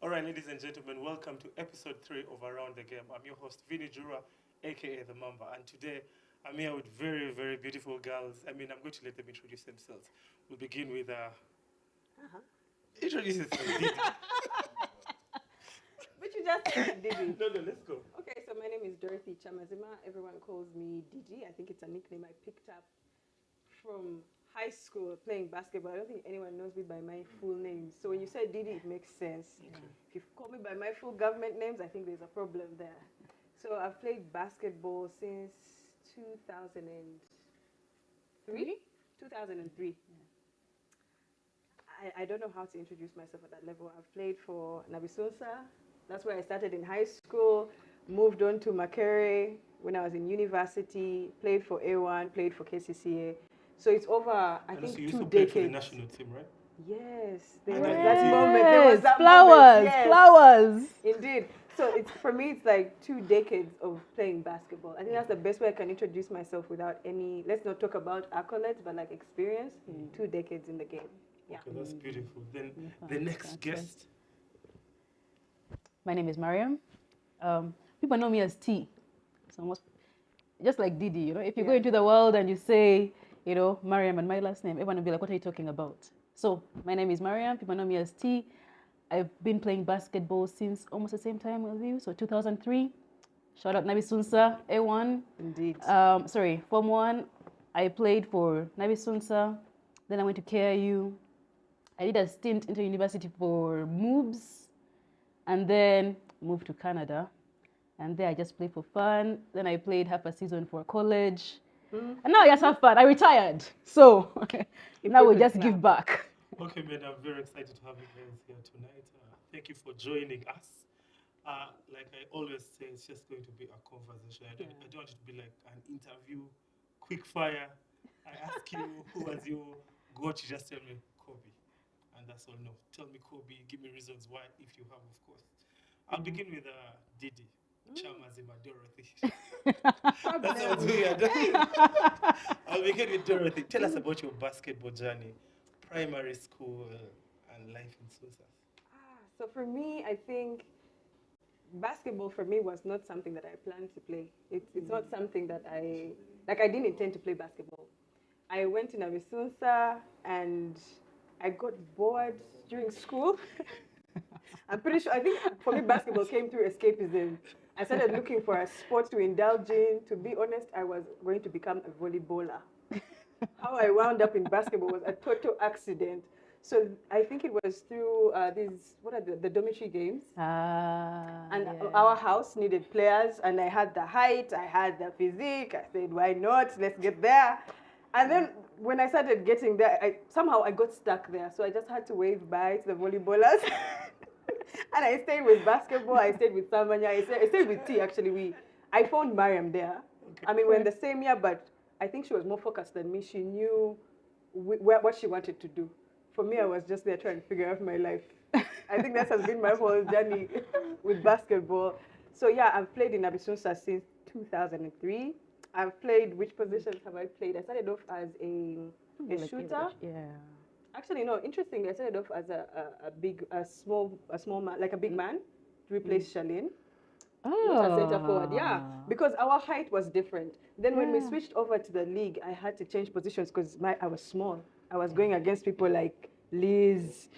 All right, ladies and gentlemen, welcome to episode 3 of Around the Game. I'm your host, Vinnie Jurua, aka The Mamba, and today I'm here with very, very beautiful girls. I'm going to let them introduce themselves. We'll begin with introduce yourself, Didi. But you just said Didi. No, let's go. Okay, so my name is Dorothy Kyamazima. Everyone calls me Didi. I think it's a nickname I picked up from high school playing basketball. I don't think anyone knows me by my full name. So when you say Didi, it makes sense. Okay. If you call me by my full government names, I think there's a problem there. So I've played basketball since 2003. 2003. I don't know how to introduce myself at that level. I've played for Nabisunsa. That's where I started in high school. Moved on to Makerere when I was in university. Played for A1, played for KCCA. So it's over, I And think, so you 2 also played decades. for the national team, right? Yes, there And was then- that Yes, moment. There was that flowers, moment. Yes, flowers. indeed. So it's for me, it's like 2 decades of playing basketball. I think that's the best way I can introduce myself without any. Let's not talk about accolades, but like experience. 2 decades in the game. Yeah. Okay, that's beautiful. Then Yeah, the next that's guest. My name is Mariam. People know me as T. It's almost just like Didi, If you go Yeah. into the world and you say, Mariam and my last name, everyone will be like, what are you talking about? So my name is Mariam. People know me as T. I've been playing basketball since almost the same time as you, so 2003. Shout out Nabisunsa, A1. Indeed. Form 1. I played for Nabisunsa. Then I went to KIU. I did a stint into university for MOOBS, and then moved to Canada. And there I just played for fun. Then I played half a season for college. And now I just have fun. I retired. So now we just give back. Okay, man, I'm very excited to have you guys here tonight. Thank you for joining us. Like I always say, it's just going to be a conversation. I don't want it to be like an interview, quick fire. I ask you, who was your goat? You just tell me, Kobe. And that's all. No, tell me, Kobe. Give me reasons why, if you have, of course. I'll begin with Didi. Kyamazima, Dorothy. That sounds weird. I'll begin with Dorothy. Tell us about your basketball journey, primary school, and life in Susa. So for me, I think basketball for me was not something that I planned to play. It's not something that I didn't intend to play basketball. I went to Nabisunsa and I got bored during school. I'm pretty sure, I think for me, basketball came through escapism. I started looking for a sport to indulge in. To be honest, I was going to become a volleyballer. How I wound up in basketball was a total accident. So I think it was through the dormitory games. And our house needed players, and I had the height, I had the physique. I said, why not? Let's get there. And then when I started getting there, somehow I got stuck there. So I just had to wave bye to the volleyballers. And I stayed with basketball. I stayed with Samanya. I stayed with T, actually. I found Mariam there. Okay. I mean, we're in the same year, but I think she was more focused than me. She knew what she wanted to do. For me, I was just there trying to figure out my life. I think that has been my whole journey with basketball. So yeah, I've played in Nabisunsa since 2003. I've played, which positions have I played? I started off as a shooter. Yeah. Actually, no, interestingly, I started off as a small man, like a big man, to replace Charlene. Not a center forward, yeah, because our height was different. Then when we switched over to the league, I had to change positions because I was small. I was going against people like Liz,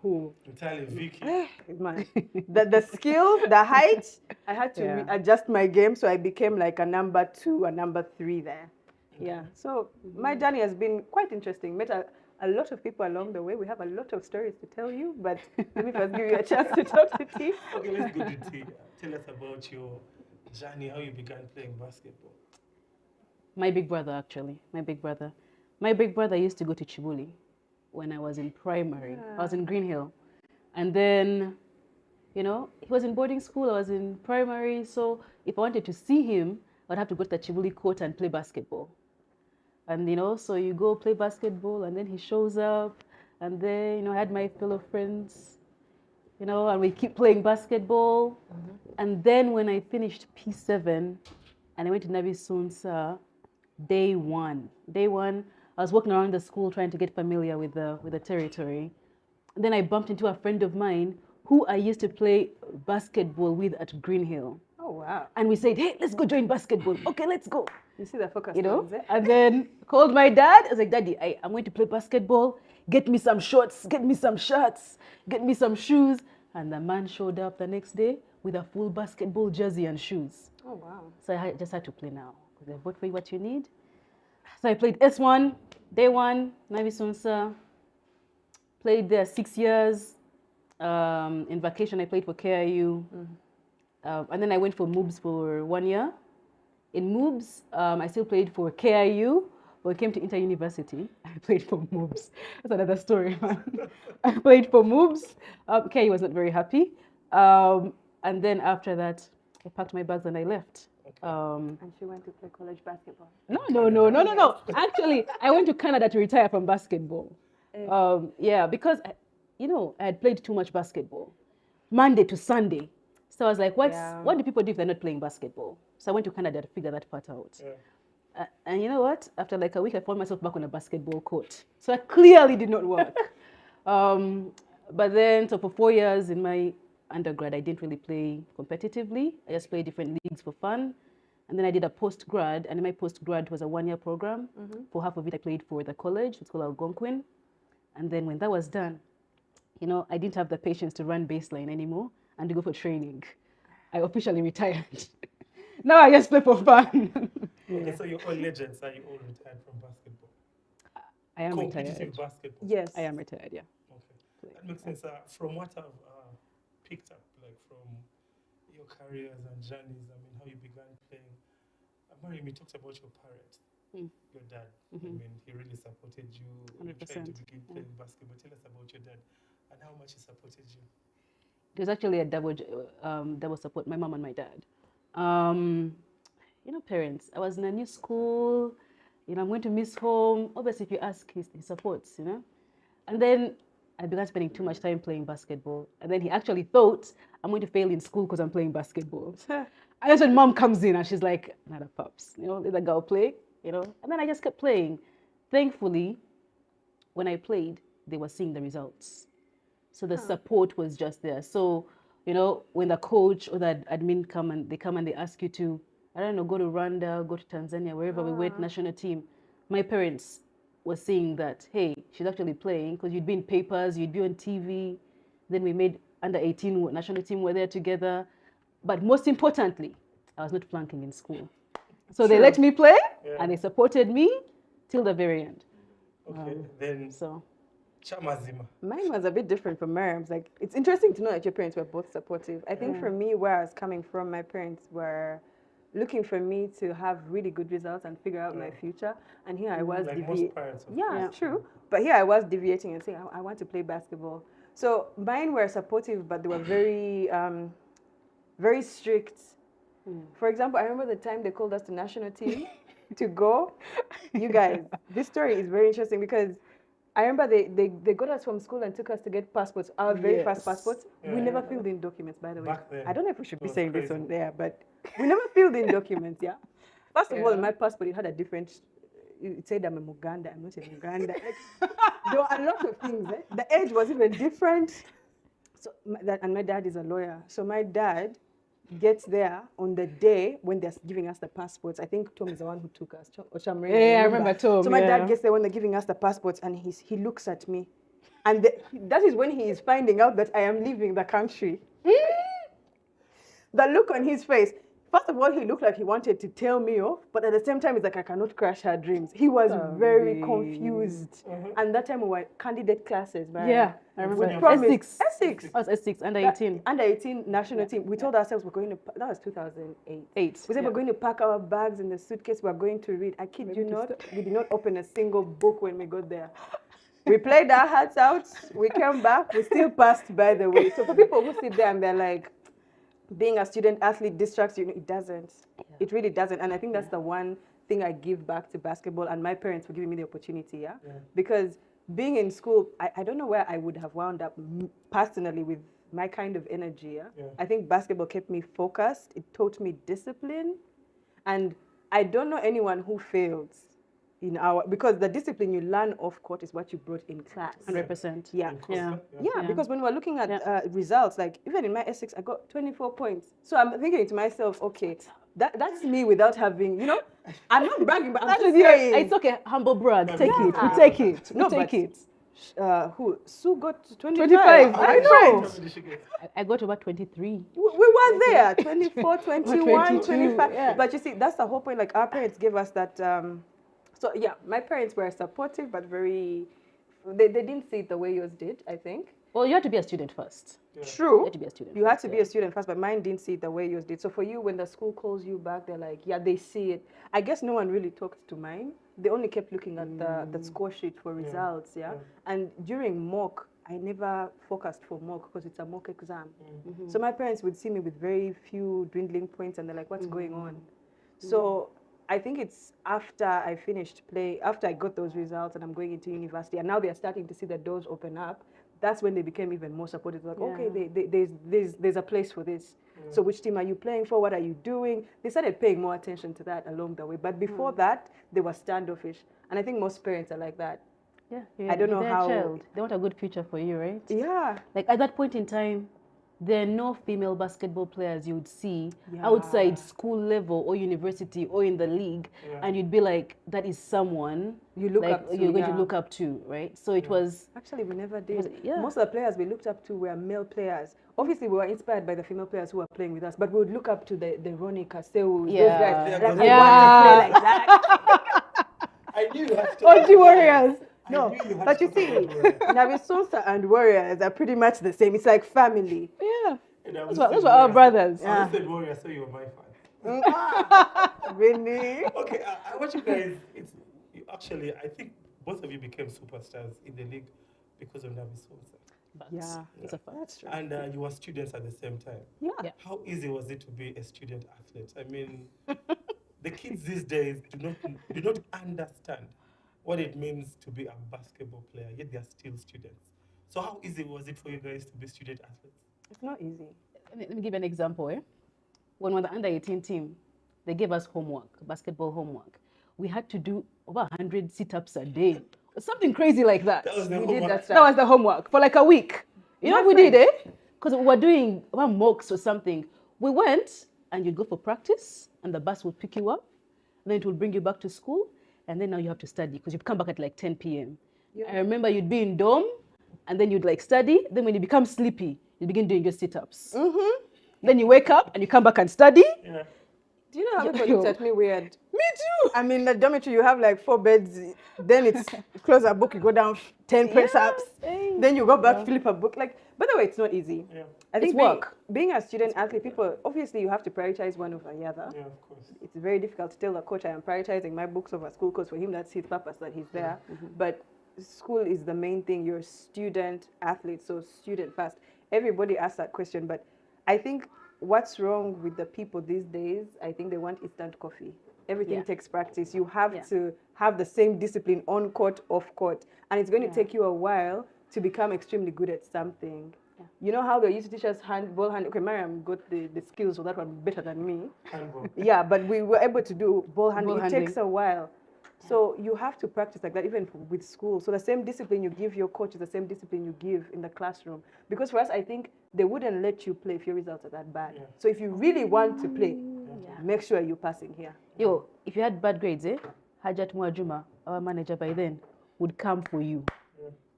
who Italian Vicky. man, the skill, the height, I had to adjust my game, so I became like a number 2, a number 3 there. Yeah, so my journey has been quite interesting. Met a lot of people along the way. We have a lot of stories to tell you, but let me first give you a chance to talk to T. Okay, let's go to T. Tell us about your journey, how you began playing basketball. My big brother, actually. My big brother. My big brother used to go to Chibuli when I was in primary. I was in Green Hill. And then, he was in boarding school. I was in primary. So if I wanted to see him, I'd have to go to the Chibuli court and play basketball. And, so you go play basketball, and then he shows up. And then, I had my fellow friends, and we keep playing basketball. And then when I finished P7 and I went to Nabisunsa, day one, I was walking around the school trying to get familiar with the territory. And then I bumped into a friend of mine who I used to play basketball with at Green Hill. Oh, wow. And we said, hey, let's go join basketball. Okay, let's go. You see the focus, You know? ones, eh? And then called my dad. I was like, Daddy, I'm going to play basketball. Get me some shorts, get me some shirts, get me some shoes. And the man showed up the next day with a full basketball jersey and shoes. Oh, wow. So I just had to play now because I bought for you what you need. So I played S1, day one, Nabisunsa. Played there 6 years. In vacation, I played for KIU. And then I went for MOOBS for 1 year. In MOOBS, I still played for KIU. When I came to inter-university, I played for MOOBS. That's another story, man. I played for MOOBS. KIU was not very happy. And then after that, I packed my bags and I left. And she went to play college basketball. No. Actually, I went to Canada to retire from basketball. Yeah, because, I had played too much basketball. Monday to Sunday. So I was like, what do people do if they're not playing basketball? So I went to Canada to figure that part out. Yeah. And you know what? After like a week, I found myself back on a basketball court. So that clearly did not work. But then, so for 4 years in my undergrad, I didn't really play competitively. I just played different leagues for fun. And then I did a post-grad, and in my post-grad was a 1 year program. For half of it, I played for the college. It's called Algonquin. And then when that was done, I didn't have the patience to run baseline anymore and to go for training. I officially retired. Now I just play for fun. Okay, so you're all legends. Are you all retired from basketball? I am Competitive retired. basketball? Yes. I am retired, yeah. Okay. That makes sense. From what I've picked up, like from your careers and journeys, I mean, how you began playing. Mariam, you talked about your parents, your dad. I mean, he really supported you. You tried to begin playing basketball. Tell us about your dad and how much he supported you. It was actually a double support, my mom and my dad. Parents, I was in a new school, I'm going to miss home. Obviously, if you ask, he supports, And then I began spending too much time playing basketball. And then he actually thought I'm going to fail in school because I'm playing basketball. And that's when mom comes in and she's like, not a pups, let the girl play, And then I just kept playing. Thankfully, when I played, they were seeing the results. So the support was just there. So, when the coach or the admin come and they ask you to, I don't know, go to Rwanda, go to Tanzania, wherever we went, national team. My parents were seeing that, hey, she's actually playing because you'd be in papers, you'd be on TV. Then we made under 18 national team, were there together. But most importantly, I was not flunking in school. So they let me play and they supported me till the very end. Okay, then Kyamazima. Mine was a bit different from Mariam's. Like, it's interesting to know that your parents were both supportive. I think for me, where I was coming from, my parents were looking for me to have really good results and figure out my future. And here I was most parents. True. But here I was deviating and saying, I want to play basketball. So mine were supportive, but they were very, very strict. For example, I remember the time they called us to national team to go. You guys, this story is very interesting because I remember they got us from school and took us to get passports, our very first passports. We never filled in documents, by the way. I don't know if we should be saying this on there, but we never filled in documents, First of all, my passport, it had a different, it said I'm a Muganda, I'm not a Muganda. There were a lot of things. The age was even different. So my dad is a lawyer. So my dad gets there on the day when they're giving us the passports. I think Tom is the one who took us. I remember Tom. So my dad gets there when they're giving us the passports and he looks at me. And that is when he is finding out that I am leaving the country. The look on his face. First of all, he looked like he wanted to tell me off, but at the same time, it's like, I cannot crush her dreams. He was very confused. And that time we were candidate classes. I remember. S6. I was S6, under 18. Under 18 national team. We told ourselves we're going to, that was 2008. We said we're going to pack our bags in the suitcase, we're going to read. I kid you not, we did not open a single book when we got there. We played our hearts out, we came back, we still passed, by the way. So for people who sit there and they're like, being a student athlete distracts you, it doesn't. It really doesn't. And I think that's the one thing I give back to basketball, and my parents for giving me the opportunity, because being in school, I don't know where I would have wound up personally with my kind of energy. I think basketball kept me focused. It taught me discipline. And I don't know anyone who failed because the discipline you learn off court is what you brought in class. 100%. Yeah. Yeah. Because when we're looking at results, like even in my S6, I got 24 points. So I'm thinking to myself, okay, that's me without having, I'm not bragging, but I'm just saying. It's okay, humble brag. Take it. Yeah. Take it. No, take but, it. Sue got 25. 25. I I know. know. I got about 23. We were there, 24, 21, 22, 25. yeah. But you see, that's the whole point. Like our parents gave us that. So yeah, my parents were supportive, but they didn't see it the way yours did, I think. Well, you had to be a student first. Yeah. True. You had to be a student. You had to be a student first, but mine didn't see it the way yours did. So for you, when the school calls you back, they're like, yeah, they see it. I guess no one really talked to mine. They only kept looking at the score sheet for results, yeah? And during mock, I never focused for mock because it's a mock exam. So my parents would see me with very few dwindling points and they're like, what's going on? So I think it's after I finished play, after I got those results and I'm going into university, and now they're starting to see the doors open up. That's when they became even more supportive. Like, okay, there's a place for this. So which team are you playing for? What are you doing? They started paying more attention to that along the way. But before that, they were standoffish. And I think most parents are like that. Yeah. I don't know how. Child. They want a good future for you, right? Yeah. Like at that point in time, there are no female basketball players you would see outside school level or university or in the league, and you'd be like, that is someone you look up to, you're going to look up to, right? So it was actually we never did. Most of the players we looked up to were male players. Obviously, we were inspired by the female players who were playing with us, but we would look up to the Veronica, Seu, those guys. Like, I want to play like that. I knew that. OG Warriors. No, but you see, Nabisunsa and Warriors are pretty much the same. It's like family. Yeah. Those were our brothers. I said Warriors, so you were my fan. Vinnie. Okay, I want you guys. Actually, I think both of you became superstars in the league because of Nabisunsa. Yeah, it's a fact. That's true. And you were students at the same time. Yeah. How easy was it to be a student athlete? I mean, the kids these days do not understand what it means to be a basketball player, yet they are still students. So how easy was it for you guys to be student athletes? It's not easy. Let me give you an example. When we were the under-18 team, they gave us homework, basketball homework. We had to do over 100 sit-ups a day. Something crazy like that. That was the We did homework. That was the homework for like a week. You know what we did, Because we were doing mocks or something. We went and you'd go for practice and the bus would pick you up. Then it would bring you back to school. And then now you have to study because you'd come back at like 10 p.m. Yeah. I remember you'd be in dorm and then you'd like study. Then when you become sleepy, you begin doing your sit-ups. Then you wake up and you come back and study. Yeah. Do you know how people looked at me weird? Me too. I mean, the dormitory, you have like 4 beds. Then it's close a book, you go down 10 press-ups. Then you go back, flip a book. Like, by the way, it's not easy. Yeah. I think It's work. Being a student athlete, people, obviously you have to prioritize one over the other. Yeah, of course. It's very difficult to tell the coach I am prioritizing my books over school because for him that's his purpose that he's there. But school is the main thing. You're a student athlete, so student first. Everybody asks that question, but I think what's wrong with the people these days, I think they want instant coffee. Everything takes practice. You have to have the same discipline on court, off court. And it's going to take you a while to become extremely good at something. You know how they used to teach us handball, okay, Mariam got the skills for that one better than me. Handball. Yeah, but we were able to do ball handling. Ball It takes a while. So you have to practice like that even with school. So the same discipline you give your coach is the same discipline you give in the classroom. Because for us, I think they wouldn't let you play if your results are that bad. So if you really want to play, make sure you're passing here. Yo, if you had bad grades, Hajat Muajuma, our manager by then, would come for you.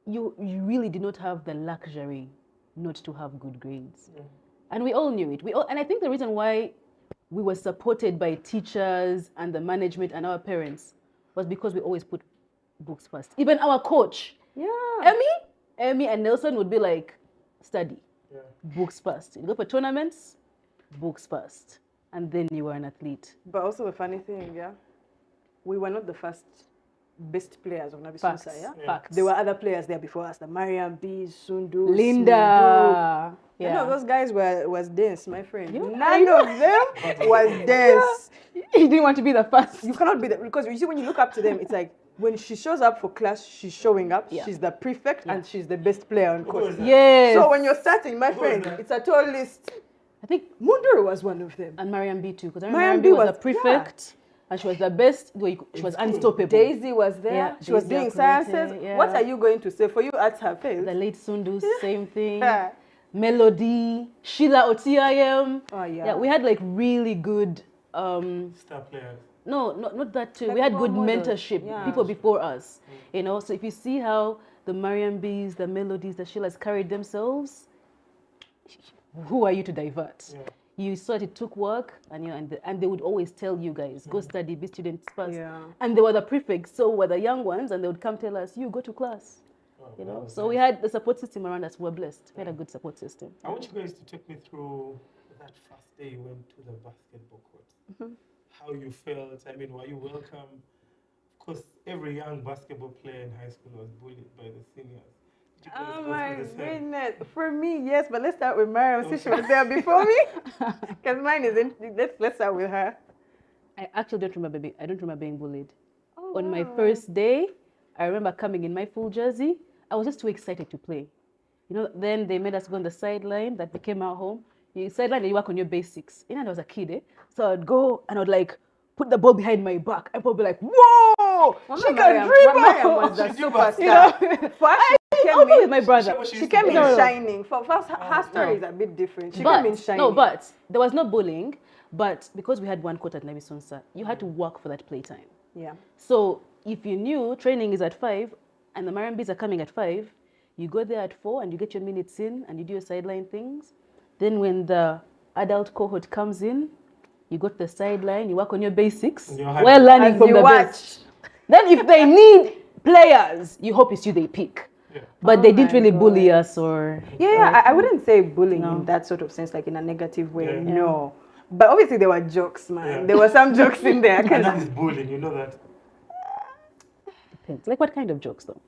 You really did not have the luxury not to have good grades. And we all knew it. And I think the reason why we were supported by teachers and the management and our parents was because we always put books first. Even our coach, Emmy and Nelson would be like, study, books first. You go for tournaments, books first. And then you were an athlete. But also the funny thing, we were not the first best players of Nabisunsa, Facts. There were other players there before us, the Mariam Tee, Sundu, Linda. None of those guys was dense, my friend. None of them was dense. You didn't want to be the first. You cannot be because you see when you look up to them, it's like when she shows up for class, she's showing up. She's the prefect and she's the best player on court. Yes. So when you're starting, my friend, it's a tall list. I think Munduru was one of them. And Mariam B too, because I Mariam remember B was was a prefect. and she was the best. She was unstoppable. Daisy was there. Yeah, she was Daisy doing Akurete, sciences. yeah. What are you going to say? For you, arts have failed. The late Sundus, same thing. Yeah. Melody, Sheila Otiayem. Oh, yeah. Yeah, we had like really good. Star players. No, not that too. Like we had role good models. mentorship. Yeah. People before us, you know. So if you see how the Mariam Bees, the Melodies, the Sheilas carried themselves, who are you to divert? Yeah. You saw it took work, and they would always tell you guys, go study, be students first. Yeah. And they were the prefects, so were the young ones, and they would come tell us, you go to class. Oh, You that know, was so nice. we had the support system around us. We're blessed. We had a good support system. I want you guys to take me through that first day you went to the basketball court. How you felt. I mean, were you welcome? Of course, every young basketball player in high school was bullied by the seniors. Did you guys Oh go my through the same? goodness. For me, yes, but let's start with Mariam since she was there before me. Because mine isn't. Let's start with her. I actually don't remember I don't remember being bullied. Oh, On my wow. first day, I remember coming in my full jersey. I was just too excited to play. You know, then they made us go on the sideline. That became our home. You sideline and you work on your basics. You know, I was a kid, eh? So I'd go and I'd like put the ball behind my back. And people would be like, whoa, Mama she Mariam- can dribble. Mariam was the She's your superstar. You know? For us, she came Almost in, with my brother. she came in No. shining. For us, her story is a bit different. She But, came in shining. no, but there was no bullying. But because we had one court at Nabisunsa, you had to work for that playtime. Yeah. So if you knew training is at 5 and the Mariam Bees are coming at 5, you go there at 4 and you get your minutes in and you do your sideline things. Then when the adult cohort comes in, you go to the sideline, you work on your basics And you're happy. while learning As from you the watch. best. Then if they need players, you hope it's you they pick. Yeah. But Oh they didn't my really bully God. us or... Yeah, I wouldn't say bullying No. in that sort of sense, like in a negative way. Yeah. No. But obviously there were jokes, man. Yeah. There were some jokes in there. And that is bullying, you know that. Depends. Like what kind of jokes though?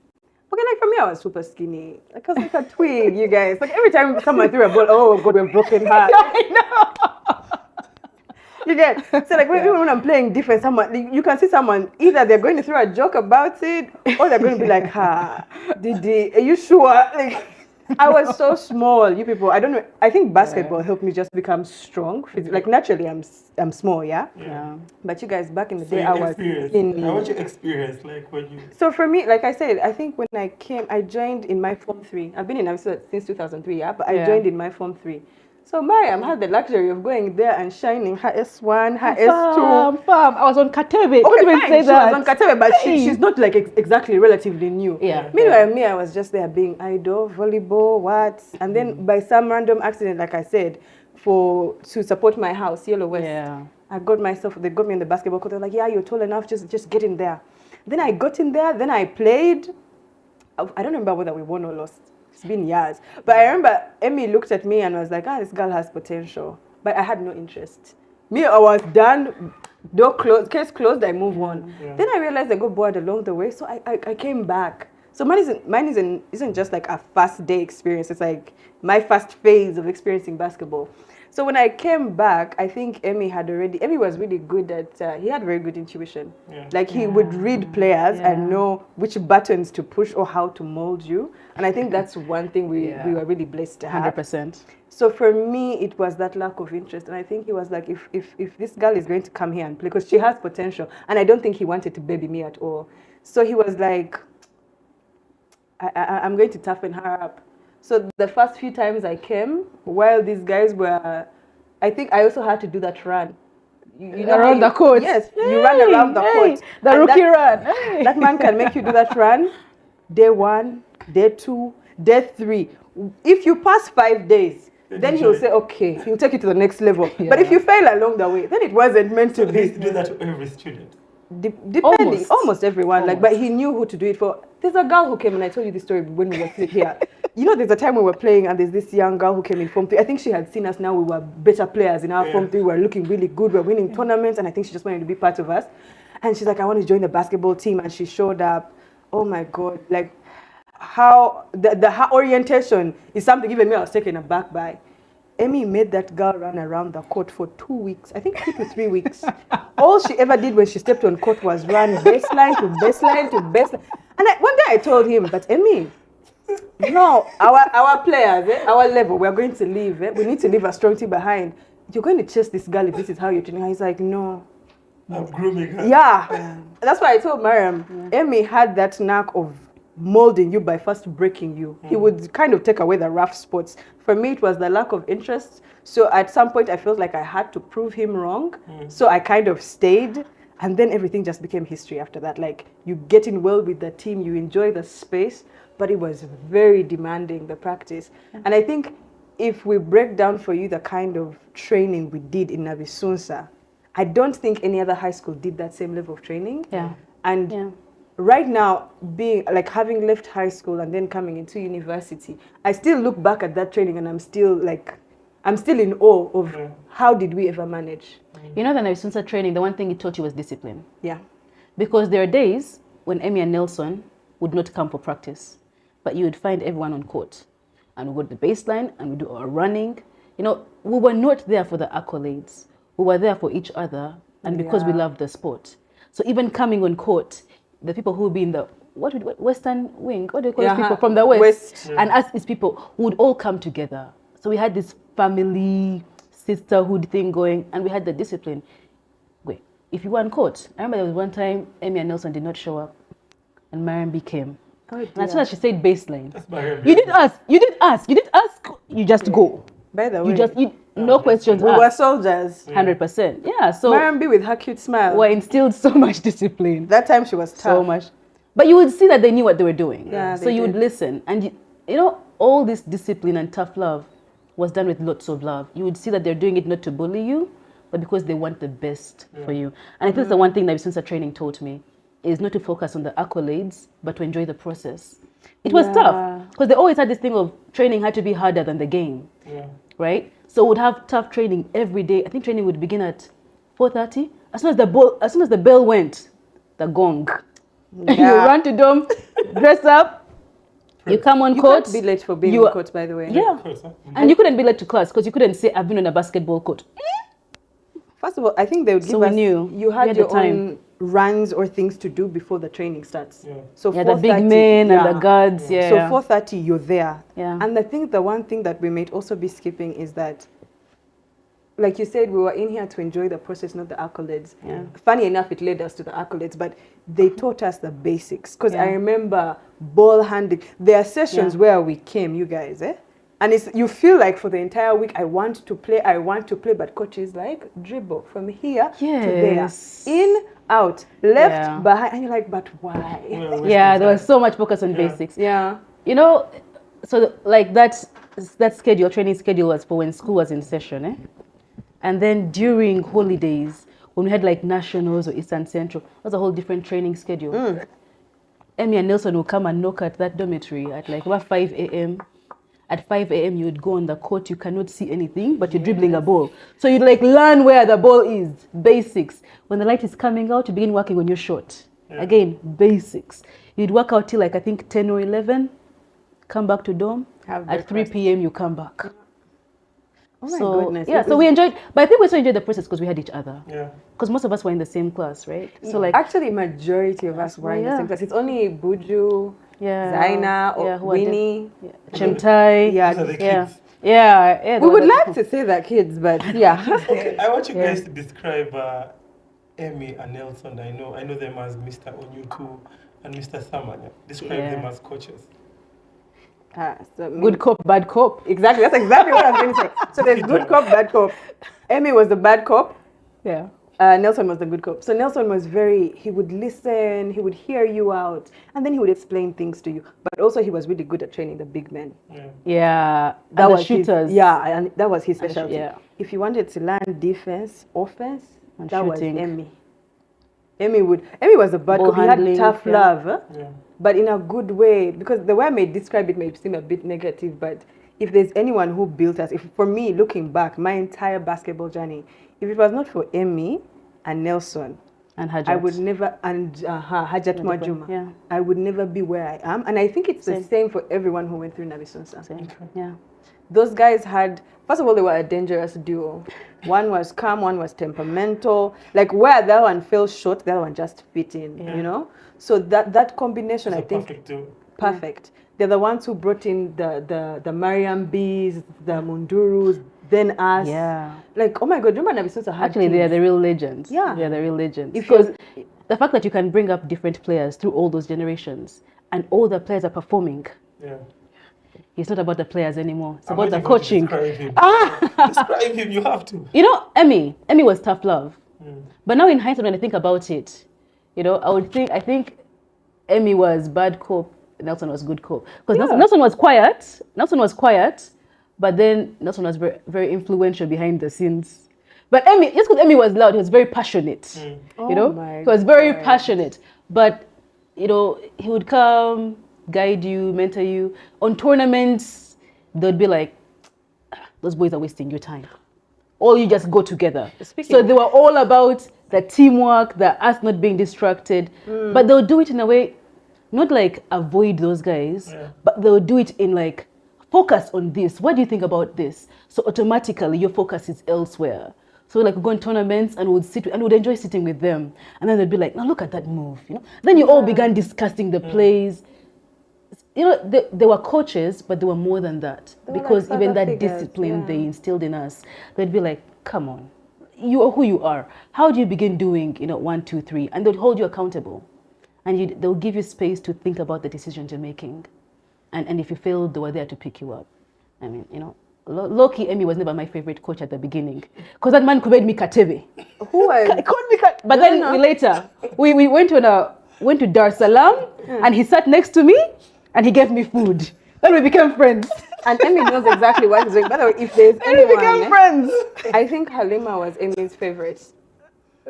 Okay, like for me, I was super skinny. Like I was like a twig, you guys. Like every time someone threw a ball, oh God, we're broken heart. I know. You get so like even when I'm playing defense, someone you can see someone either they're going to throw a joke about it or they're going to be like, "Ha, Didi, are you sure?" Like I was so small. You people, I don't know. I think basketball helped me just become strong. Like naturally, I'm small, yeah. Yeah. But you guys, back in the So day, your I was experience. skinny. I want your experience, like when you. So for me, like I said, I think when I came, I joined in my Form 3. I've been in Nabisunsa since 2003, yeah, but I Yeah. joined in my Form 3. So Mariam had the luxury of going there and shining her S1, her S2. Fam, I was on Katebe. Okay, Don't even fine, say she that. was on Katebe, but Hey. she's not like exactly relatively new. Yeah. Meanwhile, me, I was just there being idol, volleyball, what? And then by some random accident, like I said, to support my house, Yellow West, Yeah. I got myself, they got me in the basketball court. They're like, yeah, you're tall enough, just get in there. Then I got in there, then I played. I don't remember whether we won or lost. It's been years. But I remember Emmy looked at me and was like, this girl has potential. But I had no interest. Me, I was done, door closed, case closed, I move on. Yeah. Then I realized I got bored along the way, so I came back. So mine isn't just like a first day experience. It's like my first phase of experiencing basketball. So when I came back, I think Emmy was really good at, he had very good intuition. Yeah. Like he would read players Yeah. and know which buttons to push or how to mold you. And I think that's one thing we were really blessed to have. 100%. So for me, it was that lack of interest. And I think he was like, if this girl is going to come here and play, because she has potential. And I don't think he wanted to baby me at all. So he was like, I'm going to toughen her up. So the first few times I came, while these guys were, I think I also had to do that run. You know Around how the court. Yes, you run around the court. The And rookie run. Hey. that man can make you do that run. Day 1, day 2, day 3. If you pass 5 days, then he'll say, okay, he'll take you to the next level. But if you fail along the way, then it wasn't meant to So he be. used to do that to every student. Depending, almost everyone. Almost. But he knew who to do it for. There's a girl who came, and I told you this story when we were here. You know, there's a time we were playing, and there's this young girl who came in Form 3. I think she had seen us now. We were better players in our Form 3. We were looking really good. We were winning tournaments, and I think she just wanted to be part of us. And she's like, I want to join the basketball team. And she showed up. Oh my God! Like how her orientation is something even me I was taken aback by. Emmy made that girl run around the court for 2 weeks, I think 2 to 3 weeks. All she ever did when she stepped on court was run baseline to baseline to baseline. And one day I told him, but Emmy, no, our players, our level, we're going to leave. We need to leave a strong team behind. You're going to chase this girl if this is how you're training her. He's like, no, I'm grooming her. Yeah. That's why I told Mariam, Emmy had that knack of molding you by first breaking you. He would kind of take away the rough spots. For me, it was the lack of interest. So at some point, I felt like I had to prove him wrong. So I kind of stayed. And then everything just became history after that. Like, you get in well with the team, you enjoy the space, but it was very demanding, the practice. And I think if we break down for you the kind of training we did in Nabisunsa, I don't think any other high school did that same level of training. Yeah. And right now, being like having left high school and then coming into university, I still look back at that training and I'm still in awe of how did we ever manage. You know, the Nabisunsa training, the one thing it taught you was discipline. Yeah. Because there are days when Emmy and Nelson would not come for practice, but you would find everyone on court. And we go to the baseline and we do our running. You know, we were not there for the accolades. We were there for each other and because we loved the sport. So even coming on court, the people who would be in the western wing, what do you call those people from the west? And us as people who would all come together. So we had this family sisterhood thing going, and we had the discipline. Wait, if you were on court, I remember there was one time Emmy and Nelson did not show up, and Mariam came. And as soon as she said baseline, you didn't ask, you just go. By the way, no questions we asked. were soldiers. 100%. Yeah, so Mariam B with her cute smile. were instilled so much discipline. That time she was tough. So much. But you would see that they knew what they were doing. Yeah, so they you would did. listen. And you know, all this discipline and tough love was done with lots of love. You would see that they're doing it not to bully you, but because they want the best for you. And I think that's the one thing that Nabisunsa training taught me, is not to focus on the accolades, but to enjoy the process. It was tough, because they always had this thing of training had to be harder than the game, right? So we'd have tough training every day. I think training would begin at 4:30. As soon as the bell went, the gong. You run to dome, dress up, you come on court. You can't be late for being on court, by the way. Yeah. And you couldn't be late to class because you couldn't say, I've been on a basketball court. First of all, I think they would give we us, knew. you had We had your the time. own runs or things to do before the training starts. So Yeah, the big 4:30, men and the guards. So Yeah. 4:30, you're there. Yeah. And I think the one thing that we might also be skipping is that, like you said, we were in here to enjoy the process, not the accolades. Yeah. Funny enough, it led us to the accolades, but they taught us the basics. Because I Yeah. remember ball handling. There are sessions where we came, you guys, and you feel like for the entire week, I want to play, but coach is like, dribble from here to there. Yes. In, out, left, behind. And you're like, but why? Yeah, there was so much focus on basics. Yeah. You know, so like that schedule, training schedule was for when school was in session, And then during holidays, when we had like nationals or Eastern Central, that was a whole different training schedule. Emmy and Nelson would come and knock at that dormitory at like about 5 a.m. At 5 a.m. you would go on the court, you cannot see anything, but you're dribbling a ball. So you'd like learn where the ball is, basics. When the light is coming out, you begin working on your shot. Again, basics. You'd work out till like I think 10 or 11, come back to dorm. At 3 p.m. you come back. Oh my goodness. Yeah, so we enjoyed, but I think we also enjoyed the process because we had each other. Yeah. Because most of us were in the same class, right? So like actually, majority of us were in the same class. It's only Buju, Zaina, or Vinnie, Chemtai. Those are the kids. Yeah. We would like to say that kids, but yeah. Okay, I want you guys to describe Emmy and Nelson. I know them as Mr. Onyuku and Mr. Samanya. Describe them as coaches. So good cop, bad cop. Exactly. That's exactly what I was going to say. So there's good cop, bad cop. Emmy was the bad cop. Yeah. Nelson was the good cop. So Nelson was he would listen, he would hear you out, and then he would explain things to you. But also he was really good at training the big men. Yeah. That was shooters. and that was his specialty. Yeah. If you wanted to learn defense, offense, and that shooting. was Emmy. Emmy was a bad cop. He had tough love. But in a good way, because the way I may describe it may seem a bit negative, but if there's anyone who built us, for me, looking back, my entire basketball journey, if it was not for Emmy and Nelson, and Hajat. I would never, and Hajat Mwajuma, I would never be where I am. And I think it's the same for everyone who went through Nabisunsa. Yeah. Those guys first of all, they were a dangerous duo. One was calm, one was temperamental. Like where that one fell short, the other one just fit in, you know? So that combination, I think, perfect. They're the ones who brought in the Mariam Bees, the Mundurus, then us. Yeah. Like, oh my God, remember Nabisunsa had Actually, they are the real legends. Yeah. They are the real legends. If Because the fact that you can bring up different players through all those generations and all the players are performing, Yeah. it's not about the players anymore. It's I'm about the waiting for you to coaching. Describe him. Describe him, you have to. You know, Emmy was tough love. But now in hindsight, when I think about it, you know, I think Emmy was bad cop, Nelson was good cop. Because Nelson was quiet. Nelson was quiet, but then Nelson was very, very influential behind the scenes. But Emmy, just because Emmy was loud, he was very passionate. You know, he was very passionate. But, you know, he would come, guide you, mentor you. On tournaments, they'd be like, those boys are wasting your time. Or you just go together. So they were all about the teamwork, the us not being distracted. But they'll do it in a way, not like avoid those guys, but they'll do it in like, focus on this. What do you think about this? So automatically your focus is elsewhere. So like we go on tournaments and we'd sit and we'd enjoy sitting with them. And then they'd be like, now look at that move. You know? Then you all began discussing the plays. You know, they were coaches, but they were more than that. Because like even that discipline they instilled in us, they'd be like, come on, you are who you are. How do you begin doing, you know, 1, 2, 3? And they'll hold you accountable. And they'll give you space to think about the decisions you're making. And if you fail, they were there to pick you up. I mean, you know, low-key Emmy was never my favorite coach at the beginning. Because that man made me Katebe. But then later, we went to Dar es Salaam, and he sat next to me, and he gave me food. Then we became friends. And Emmy knows exactly what he's doing. By the way, if there's anyone, we became friends. I think Halima was Emmy's favorite.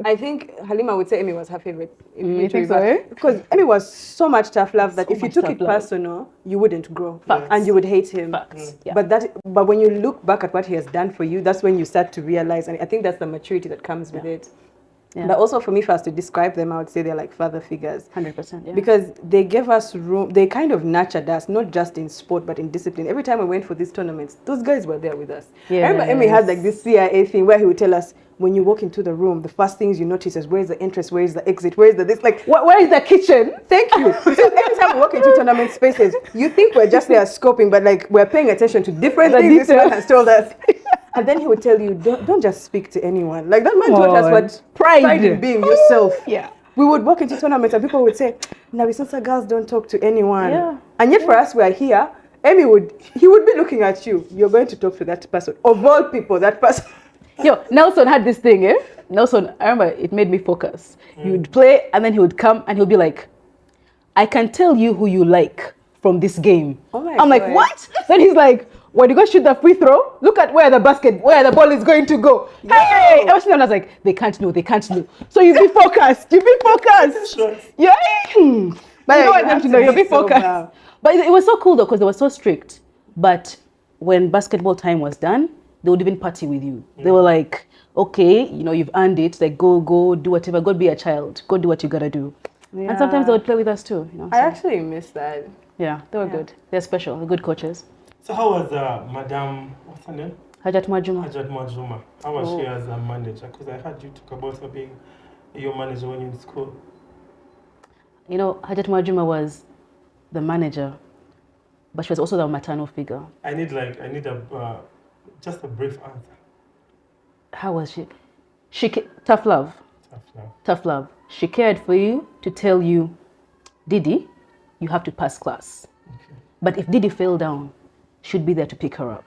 I think Halima would say Emmy was her favorite. You think so? Because Emmy was so much tough love that if you took it personal, you wouldn't grow. Facts. And you would hate him. Facts. Yeah. But when you look back at what he has done for you, that's when you start to realize, and I think that's the maturity that comes with it. Yeah. But also for me, for us to describe them, I would say they're like father figures. 100%, yeah. Because they gave us room, they kind of nurtured us, not just in sport, but in discipline. Every time we went for these tournaments, those guys were there with us. Yes. I remember Emmy had like this CIA thing where he would tell us, when you walk into the room, the first things you notice is where's the entrance, where's the exit, where's the this, like, where is the kitchen? Thank you. So every time we walk into tournament spaces, you think we're just there scoping, but like we're paying attention to different things this man has told us. And then he would tell you, don't just speak to anyone. Like that man taught us what pride in being yourself. Yeah. We would walk into tournaments and people would say, Nabisunsa girls don't talk to anyone. Yeah. And yet for us, we are here. Emmy would be looking at you. You're going to talk to that person. Of all people, that person. Yo, Nelson had this thing, eh? Nelson, I remember it made me focus. He would play and then he would come and he'll be like, I can tell you who you like from this game. Oh my I'm like, what? Then he's like, when you go shoot the free throw, look at where the ball is going to go. Yo. Hey! I was like, they can't know. So you be focused. Sure. Yeah. But you don't want them to know, you'll be focused. But it was so cool though, because they were so strict. But when basketball time was done, they would even party with you. They were like, okay, you know, you've earned it. Like, go do whatever. Go be a child. Go do what you gotta do. Yeah. And sometimes they would play with us too. You know, I actually miss that. Yeah, they were good. They're special. They're good coaches. So how was Madam, what's her name? Hajat Majuma. Hajat Majuma. How was she as a manager? Because I heard you talk about her being your manager when you were in school. You know, Hajat Majuma was the manager, but she was also the maternal figure. I need just a brief answer. How was she? Tough love. Tough love. She cared for you to tell you, Didi, you have to pass class. Okay. But if Didi fell down, she'd be there to pick her up.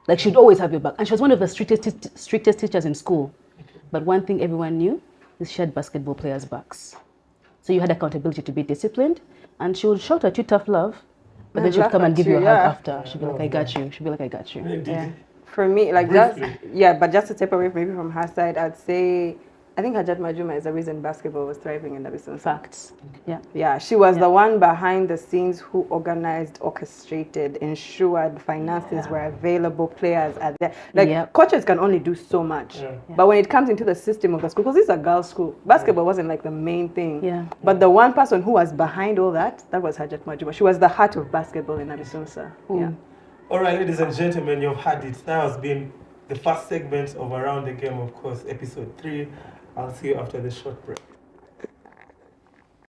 Like she'd always have your back. And she was one of the strictest teachers in school. Okay. But one thing everyone knew is she had basketball players' backs. So you had accountability to be disciplined. And she would shout at you tough love. But then she'd come and give you a hug after. She'd be like, I got you. She'd be like, I got you. Yeah. For me, like but just to take away maybe from her side, I'd say, I think Hajat Majuma is the reason basketball was thriving in Nabisunsa. Facts. Yeah. Yeah, she was the one behind the scenes who organized, orchestrated, ensured finances were available, players are there. Like coaches can only do so much. Yeah. But when it comes into the system of the school, because this is a girls' school, basketball wasn't like the main thing. Yeah. But the one person who was behind all that was Hajat Majuma. She was the heart of basketball in Nabisunsa. Yeah. All right, ladies and gentlemen, you've had it. That has been the first segment of Around the Game, of course, episode 3. I'll see you after this short break.